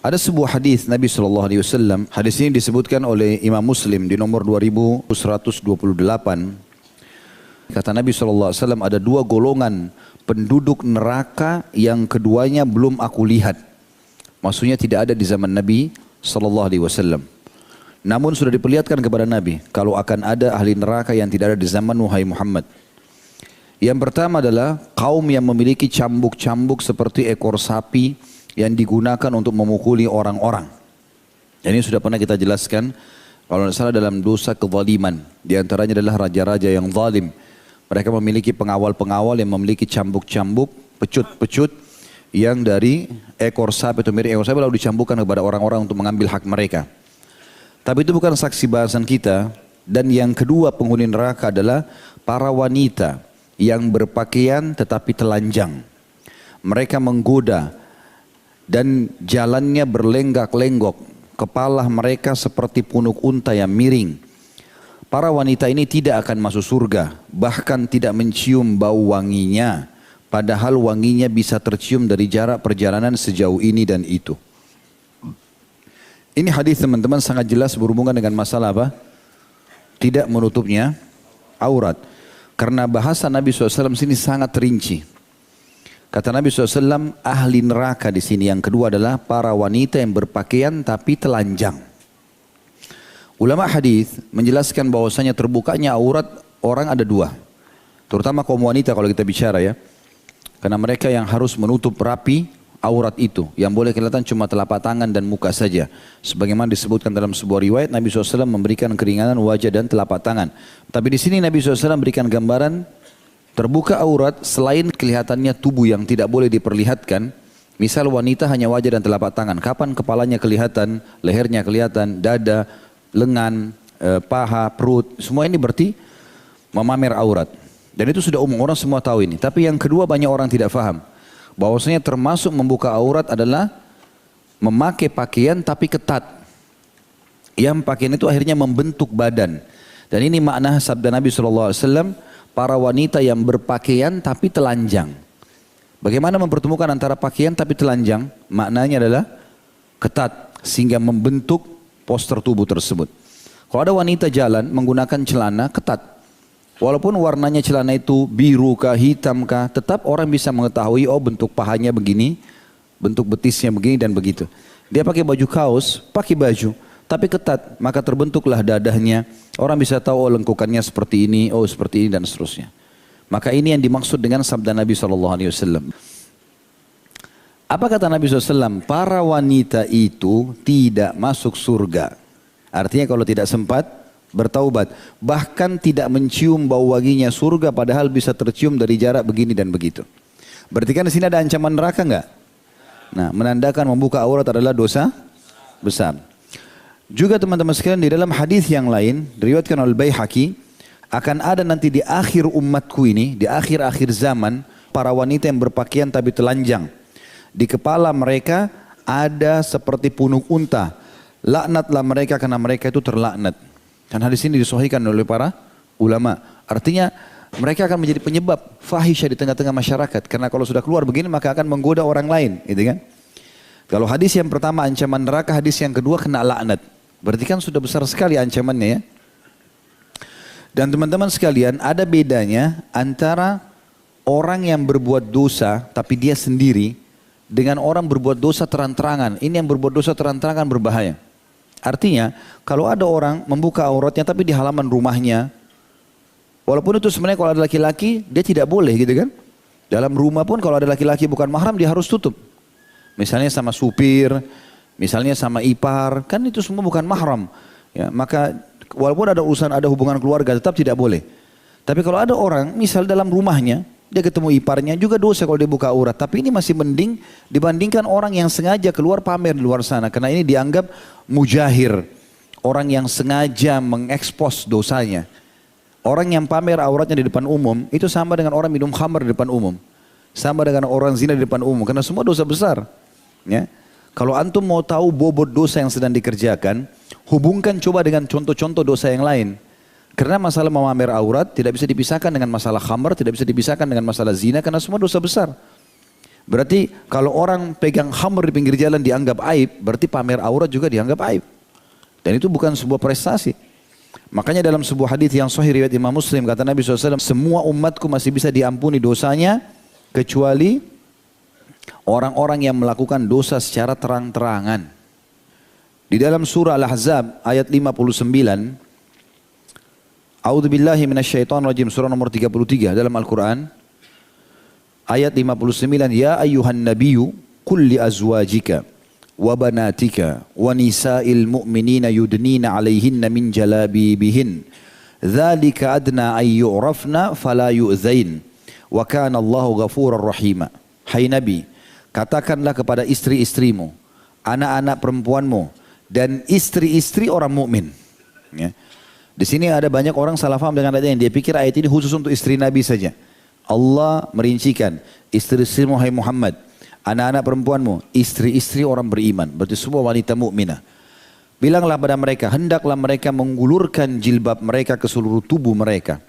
Ada sebuah hadis Nabi SAW, hadis ini disebutkan oleh Imam Muslim di nomor 2128. Kata Nabi SAW, ada dua golongan penduduk neraka yang keduanya belum aku lihat. Maksudnya tidak ada di zaman Nabi SAW. Namun sudah diperlihatkan kepada Nabi kalau akan ada ahli neraka yang tidak ada di zaman wahai Muhammad. Yang pertama adalah kaum yang memiliki cambuk-cambuk seperti ekor sapi yang digunakan untuk memukuli orang-orang. Dan ini sudah pernah kita jelaskan, kalau tidak salah dalam dosa kezaliman. Di antaranya adalah raja-raja yang zalim. Mereka memiliki pengawal-pengawal yang memiliki cambuk-cambuk, pecut-pecut yang dari ekor sapi atau mirip ekor sapi lalu dicambukkan kepada orang-orang untuk mengambil hak mereka. Tapi itu bukan saksi bahasan kita. Dan yang kedua penghuni neraka adalah para wanita yang berpakaian tetapi telanjang. Mereka menggoda dan jalannya berlenggak-lenggok. Kepala mereka seperti punuk unta yang miring. Para wanita ini tidak akan masuk surga, bahkan tidak mencium bau wanginya. Padahal wanginya bisa tercium dari jarak perjalanan sejauh ini dan itu. Ini hadis teman-teman sangat jelas berhubungan dengan masalah apa? Tidak menutupnya aurat. Karena bahasa Nabi SAW sini sangat rinci. Kata Nabi SAW, ahli neraka di sini yang kedua adalah para wanita yang berpakaian tapi telanjang. Ulama hadis menjelaskan bahwasanya terbukanya aurat orang ada dua. Terutama kaum wanita kalau kita bicara ya. Karena mereka yang harus menutup rapi aurat itu. Yang boleh kelihatan cuma telapak tangan dan muka saja. Sebagaimana disebutkan dalam sebuah riwayat, Nabi SAW memberikan keringanan wajah dan telapak tangan. Tapi di sini Nabi SAW berikan gambaran terbuka aurat selain kelihatannya tubuh yang tidak boleh diperlihatkan. Misal wanita hanya wajah dan telapak tangan. Kapan kepalanya kelihatan, lehernya kelihatan, dada, lengan, paha, perut. Semua ini berarti memamer aurat. Dan itu sudah umum, orang semua tahu ini. Tapi yang kedua banyak orang tidak faham. Bahwasanya termasuk membuka aurat adalah memakai pakaian tapi ketat. Yang pakaian itu akhirnya membentuk badan. Dan ini makna sabda Nabi SAW, para wanita yang berpakaian tapi telanjang. Bagaimana mempertemukan antara pakaian tapi telanjang? Maknanya adalah ketat sehingga membentuk poster tubuh tersebut. Kalau ada wanita jalan menggunakan celana ketat. Walaupun warnanya celana itu biru kah, hitam kah, tetap orang bisa mengetahui, oh bentuk pahanya begini, bentuk betisnya begini dan begitu. Dia pakai baju kaos, pakai baju, tapi ketat, maka terbentuklah dadahnya. Orang bisa tahu, oh lengkukannya seperti ini, oh seperti ini dan seterusnya. Maka ini yang dimaksud dengan sabda Nabi SAW. Apa kata Nabi SAW? Para wanita itu tidak masuk surga. Artinya kalau tidak sempat bertaubat, bahkan tidak mencium bau wanginya surga, padahal bisa tercium dari jarak begini dan begitu. Berarti kan di sini ada ancaman neraka enggak? Nah, menandakan membuka aurat adalah dosa besar. Juga teman-teman sekalian di dalam hadis yang lain diriwayatkan oleh Baihaqi, akan ada nanti di akhir umatku ini, di akhir-akhir zaman, para wanita yang berpakaian tapi telanjang. Di kepala mereka ada seperti punuk unta. Laknatlah mereka karena mereka itu terlaknat. Dan hadis ini disahihkan oleh para ulama. Artinya mereka akan menjadi penyebab fahisyah di tengah-tengah masyarakat. Karena kalau sudah keluar begini maka akan menggoda orang lain. Gitu kan? Kalau hadis yang pertama ancaman neraka, hadis yang kedua kena laknat. Berarti kan sudah besar sekali ancamannya ya. Dan teman-teman sekalian, ada bedanya antara orang yang berbuat dosa tapi dia sendiri dengan orang berbuat dosa terang-terangan. Ini yang berbuat dosa terang-terangan berbahaya. Artinya kalau ada orang membuka auratnya tapi di halaman rumahnya, walaupun itu sebenarnya kalau ada laki-laki dia tidak boleh gitu kan. Dalam rumah pun kalau ada laki-laki bukan mahram dia harus tutup. Misalnya sama supir, misalnya sama ipar, kan itu semua bukan mahram. Ya, maka walaupun ada urusan, ada hubungan keluarga tetap tidak boleh. Tapi kalau ada orang misal dalam rumahnya, dia ketemu iparnya juga dosa kalau dia buka aurat. Tapi ini masih mending dibandingkan orang yang sengaja keluar pamer di luar sana. Karena ini dianggap mujahir. Orang yang sengaja mengekspos dosanya. Orang yang pamer auratnya di depan umum, itu sama dengan orang minum khamr di depan umum. Sama dengan orang zina di depan umum. Karena semua dosa besar. Ya. Kalau antum mau tahu bobot dosa yang sedang dikerjakan, hubungkan coba dengan contoh-contoh dosa yang lain. Karena masalah memamer aurat tidak bisa dipisahkan dengan masalah khamr, tidak bisa dipisahkan dengan masalah zina, karena semua dosa besar. Berarti kalau orang pegang khamr di pinggir jalan dianggap aib, berarti pamer aurat juga dianggap aib. Dan itu bukan sebuah prestasi. Makanya dalam sebuah hadis yang sahih riwayat Imam Muslim, kata Nabi SAW, semua umatku masih bisa diampuni dosanya, kecuali orang-orang yang melakukan dosa secara terang-terangan. Di dalam surah Al-Ahzab ayat 59, A'udzubillahi minasyaitonirrajim, surah nomor 33 dalam Al-Quran, ayat 59, Ya ayyuhan nabiyyu qul li azwajika wa banatika wa nisa'il mu'minina yudnina 'alaihinna min jalabibihin dzalika adna ay yu'rafna fala yu'zain wa kana Allahu ghafurar rahima. Hai Nabi, katakanlah kepada istri-istrimu, anak-anak perempuanmu dan istri-istri orang mukmin. Ya. Di sini ada banyak orang salah faham dengan ayat ini. Dia pikir ayat ini khusus untuk istri Nabi saja. Allah merincikan, istri-istrimu hai Muhammad, anak-anak perempuanmu, istri-istri orang beriman. Berarti semua wanita mukminah. Bilanglah pada mereka, hendaklah mereka menggulurkan jilbab mereka ke seluruh tubuh mereka.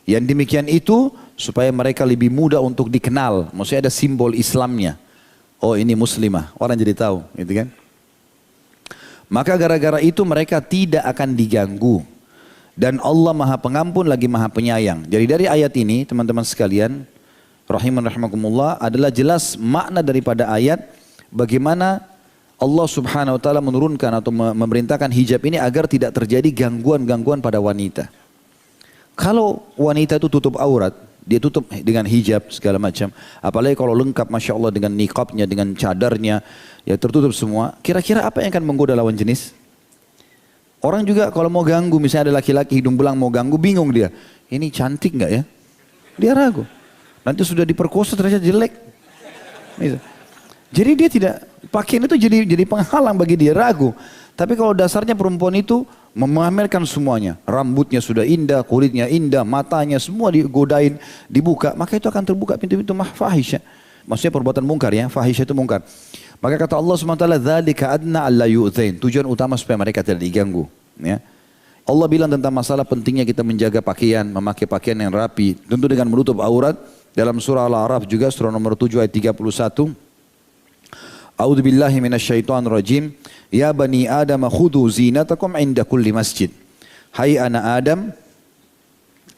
Yang demikian itu supaya mereka lebih mudah untuk dikenal. Maksudnya ada simbol Islamnya. Oh ini muslimah, orang jadi tahu, gitu kan? Maka gara-gara itu mereka tidak akan diganggu. Dan Allah maha pengampun lagi maha penyayang. Jadi dari ayat ini teman-teman sekalian, rahimakumullah, adalah jelas makna daripada ayat bagaimana Allah subhanahu wa ta'ala menurunkan atau memerintahkan hijab ini agar tidak terjadi gangguan-gangguan pada wanita. Kalau wanita itu tutup aurat, dia tutup dengan hijab segala macam. Apalagi kalau lengkap Masya Allah dengan niqabnya, dengan cadarnya, ya tertutup semua. Kira-kira apa yang akan menggoda lawan jenis? Orang juga kalau mau ganggu, misalnya ada laki-laki hidung belang mau ganggu, bingung dia. Ini cantik nggak ya? Dia ragu. Nanti sudah diperkosa ternyata jelek. Jadi dia tidak, pakaian itu jadi penghalang bagi dia, ragu. Tapi kalau dasarnya perempuan itu memamerkan semuanya. Rambutnya sudah indah, kulitnya indah, matanya semua digodain, dibuka. Maka itu akan terbuka pintu-pintu fahisha. Maksudnya perbuatan mungkar ya, fahisha itu mungkar. Maka kata Allah SWT, dzalika adna alla yu'thain. Tujuan utama supaya mereka tidak diganggu. Ya. Allah bilang tentang masalah pentingnya kita menjaga pakaian, memakai pakaian yang rapi. Tentu dengan menutup aurat. Dalam surah Al-A'raf juga, surah nomor 7 ayat 31. A'udzu billahi minasyaitonir rajim. Ya bani Adam khudhu zinatakum inda kulli masjid. Hai anak Adam,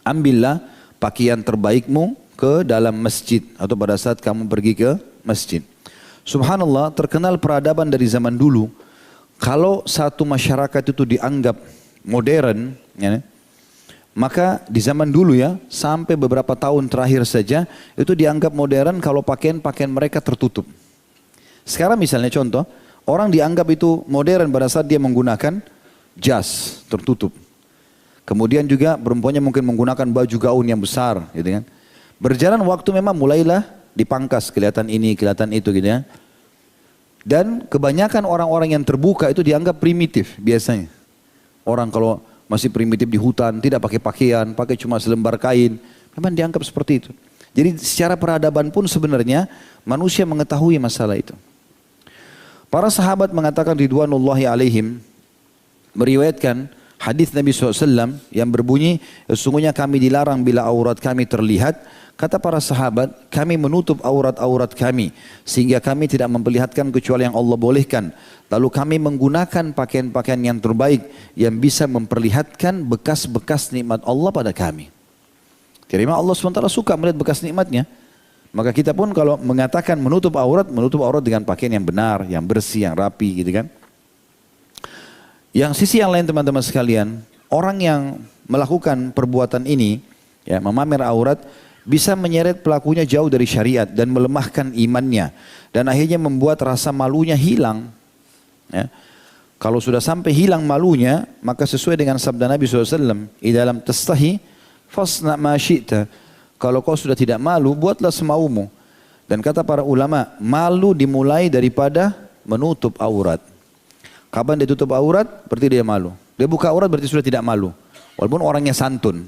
ambillah pakaian terbaikmu ke dalam masjid atau pada saat kamu pergi ke masjid. Subhanallah, terkenal peradaban dari zaman dulu. Kalau satu masyarakat itu dianggap modern, ya, maka di zaman dulu ya, sampai beberapa tahun terakhir saja, itu dianggap modern kalau pakaian-pakaian mereka tertutup. Sekarang misalnya contoh, orang dianggap itu modern pada saat dia menggunakan jas tertutup. Kemudian juga perempuannya mungkin menggunakan baju gaun yang besar, gitu kan. Berjalan waktu memang mulailah dipangkas, kelihatan ini, kelihatan itu gitu ya. Dan kebanyakan orang-orang yang terbuka itu dianggap primitif biasanya. Orang kalau masih primitif di hutan, tidak pakai pakaian, pakai cuma selembar kain, memang dianggap seperti itu. Jadi secara peradaban pun sebenarnya manusia mengetahui masalah itu. Para sahabat mengatakan ridwanullahi alaihim, meriwayatkan hadis Nabi SAW yang berbunyi, sesungguhnya kami dilarang bila aurat kami terlihat. Kata para sahabat, kami menutup aurat-aurat kami sehingga kami tidak memperlihatkan kecuali yang Allah bolehkan. Lalu kami menggunakan pakaian-pakaian yang terbaik yang bisa memperlihatkan bekas-bekas nikmat Allah pada kami. Jadi Allah SWT suka melihat bekas nikmatnya. Maka kita pun kalau mengatakan menutup aurat dengan pakaian yang benar, yang bersih, yang rapi gitu kan. Yang sisi yang lain teman-teman sekalian, orang yang melakukan perbuatan ini, ya, memamer aurat, bisa menyeret pelakunya jauh dari syariat dan melemahkan imannya. Dan akhirnya membuat rasa malunya hilang. Ya. Kalau sudah sampai hilang malunya, maka sesuai dengan sabda Nabi SAW, di dalam tastahi, fasna ma syi'ta. Kalau kau sudah tidak malu, buatlah semaumu. Dan kata para ulama, malu dimulai daripada menutup aurat. Kapan dia tutup aurat, berarti dia malu. Dia buka aurat, berarti sudah tidak malu. Walaupun orangnya santun.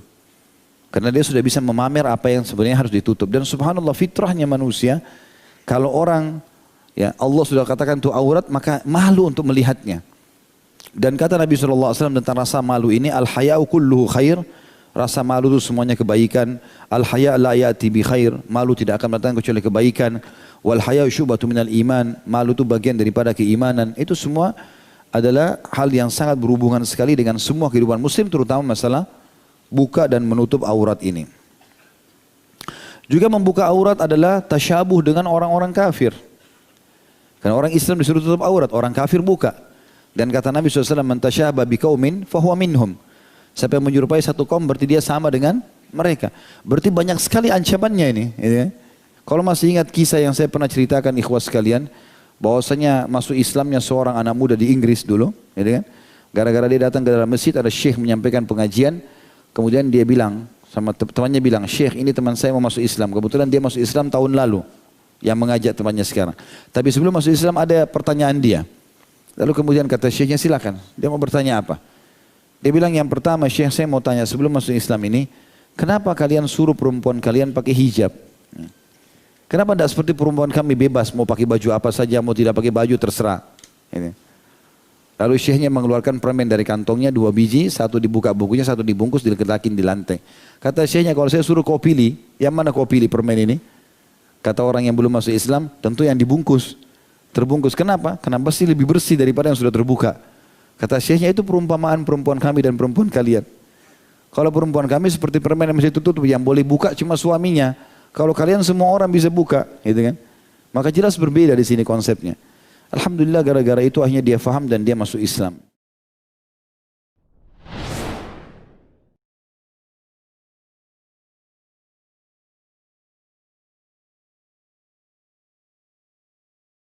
Karena dia sudah bisa memamer apa yang sebenarnya harus ditutup. Dan subhanallah fitrahnya manusia, kalau orang, ya Allah sudah katakan itu aurat, maka malu untuk melihatnya. Dan kata Nabi SAW tentang rasa malu ini, al-haya'u kulluhu khair, rasa malu itu semuanya kebaikan. Al-haya' la ya'ti bi khair, malu tidak akan datang kecuali kebaikan. Wal haya'u syu'batun minal iman, malu itu bagian daripada keimanan. Itu semua adalah hal yang sangat berhubungan sekali dengan semua kehidupan muslim, terutama masalah buka dan menutup aurat ini. Juga membuka aurat adalah tasyabuh dengan orang-orang kafir. Karena orang Islam disuruh tutup aurat, orang kafir buka. Dan kata Nabi SAW, man tasyabah biqaumin fahuwa minhum. Siapa yang menyerupai satu kaum berarti dia sama dengan mereka. Berarti banyak sekali ancamannya ini. Ya. Kalau masih ingat kisah yang saya pernah ceritakan ikhwas sekalian, bahwasanya masuk Islamnya seorang anak muda di Inggris dulu, ya kan? Gara-gara dia datang ke dalam masjid, ada syekh menyampaikan pengajian, kemudian dia bilang sama temannya bilang, syekh ini teman saya mau masuk Islam. Kebetulan dia masuk Islam tahun lalu, yang mengajak temannya sekarang. Tapi sebelum masuk Islam ada pertanyaan dia. Lalu kemudian kata syekhnya, silakan. Dia mau bertanya apa? Dia bilang, yang pertama syekh, saya mau tanya sebelum masuk Islam ini, kenapa kalian suruh perempuan kalian pakai hijab? Kenapa tidak seperti perempuan kami bebas, mau pakai baju apa saja, mau tidak pakai baju terserah. Ini. Lalu syekhnya mengeluarkan permen dari kantongnya 2 biji, satu dibuka bukunya, satu dibungkus, diletakin di lantai. Kata syekhnya, kalau saya suruh kau pilih, yang mana kau pilih permen ini? Kata orang yang belum masuk Islam, tentu yang dibungkus. Terbungkus, kenapa? Karena pasti lebih bersih daripada yang sudah terbuka. Kata syekhnya, itu perumpamaan perempuan kami dan perempuan kalian. Kalau perempuan kami seperti permen yang masih tutup, yang boleh buka cuma suaminya. Kalau kalian semua orang bisa buka, gitu kan? Maka jelas berbeda di sini konsepnya. Alhamdulillah gara-gara itu akhirnya dia faham dan dia masuk Islam.